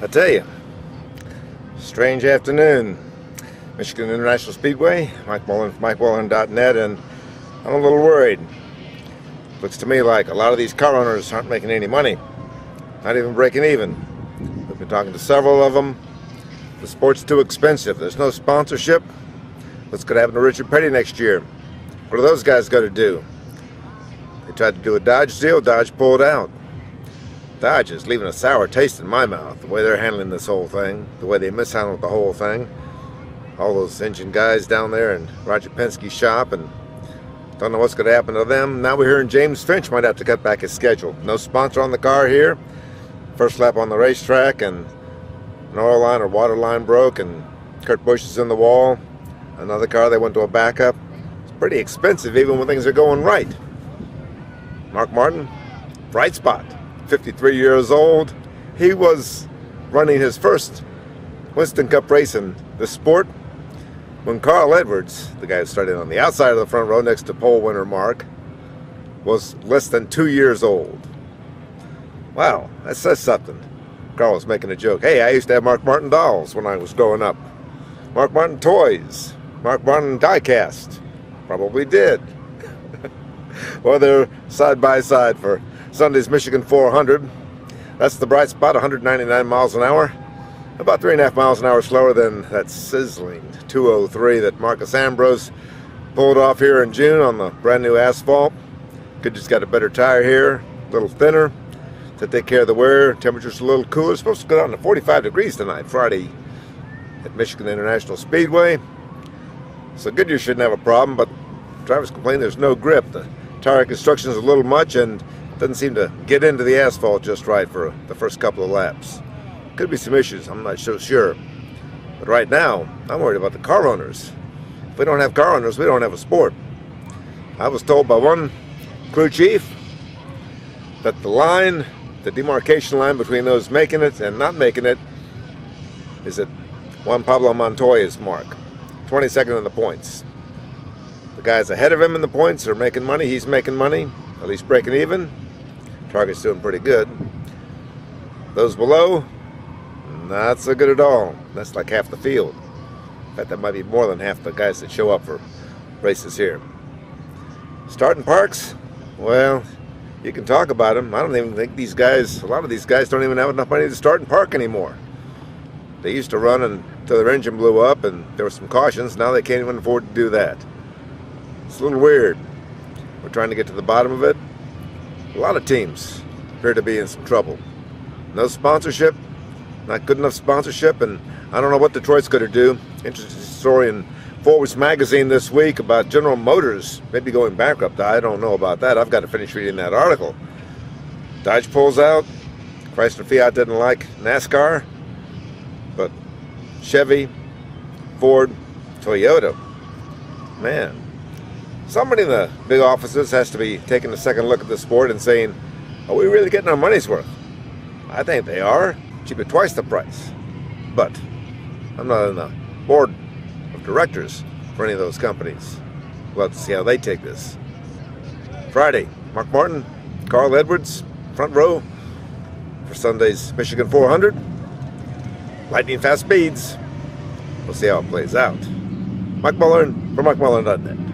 I tell you, strange afternoon. Michigan International Speedway, Mike Mullen from MikeMullen.net, and I'm a little worried. Looks to me like a lot of these car owners aren't making any money, not even breaking even. We've been talking to several of them. The sport's too expensive. There's no sponsorship. What's going to happen to Richard Petty next year? What are those guys going to do? They tried to do a Dodge deal. Dodge pulled out. Dodge is leaving a sour taste in my mouth, the way they're handling this whole thing, the way they mishandled the whole thing. All those engine guys down there in Roger Penske's shop, and don't know what's going to happen to them. Now we're hearing James Finch might have to cut back his schedule. No sponsor on the car here. First lap on the racetrack, and an oil line or water line broke, and Kurt Busch is in the wall. Another car, they went to a backup. It's pretty expensive even when things are going right. Mark Martin, bright spot. 53 years old. He was running his first Winston Cup race in the sport when Carl Edwards, the guy who started on the outside of the front row next to pole winner Mark, was less than 2 years old. Wow, that says something. Carl was making a joke. Hey, I used to have Mark Martin dolls when I was growing up. Mark Martin toys. Mark Martin die-cast. Probably did. Well, they're side by side for Sunday's Michigan 400. That's the bright spot, 199 miles an hour. About 3.5 miles an hour slower than that sizzling 203 that Marcus Ambrose pulled off here in June on the brand new asphalt. Could just got a better tire here, a little thinner to take care of the wear. Temperature's a little cooler. It's supposed to go down to 45 degrees tonight, Friday, at Michigan International Speedway. So Goodyear shouldn't have a problem, but drivers complain there's no grip. The tire construction is a little much and doesn't seem to get into the asphalt just right for the first couple of laps. Could be some issues, I'm not so sure. But right now, I'm worried about the car owners. If we don't have car owners, we don't have a sport. I was told by one crew chief that the demarcation line between those making it and not making it is at Juan Pablo Montoya's mark, 22nd in the points. The guys ahead of him in the points are making money. He's making money, at least breaking even. Target's doing pretty good. Those below, not so good at all. That's like half the field. In fact, that might be more than half the guys that show up for races here. Starting parks, well, you can talk about them. I don't even think a lot of these guys don't even have enough money to start and park anymore. They used to run until their engine blew up and there were some cautions. Now they can't even afford to do that. It's a little weird. We're trying to get to the bottom of it. A lot of teams appear to be in some trouble. No sponsorship, not good enough sponsorship, and I don't know what Detroit's going to do. Interesting story in Forbes magazine this week about General Motors maybe going bankrupt. I don't know about that. I've got to finish reading that article. Dodge pulls out. Chrysler Fiat didn't like NASCAR, but Chevy, Ford, Toyota, man. Somebody in the big offices has to be taking a second look at the sport and saying, are we really getting our money's worth? I think they are. Cheaper twice the price. But I'm not in the board of directors for any of those companies. We'll have to see how they take this. Friday, Mark Martin, Carl Edwards, front row for Sunday's Michigan 400. Lightning fast speeds. We'll see how it plays out. Mike Mullen for MikeMullen.net.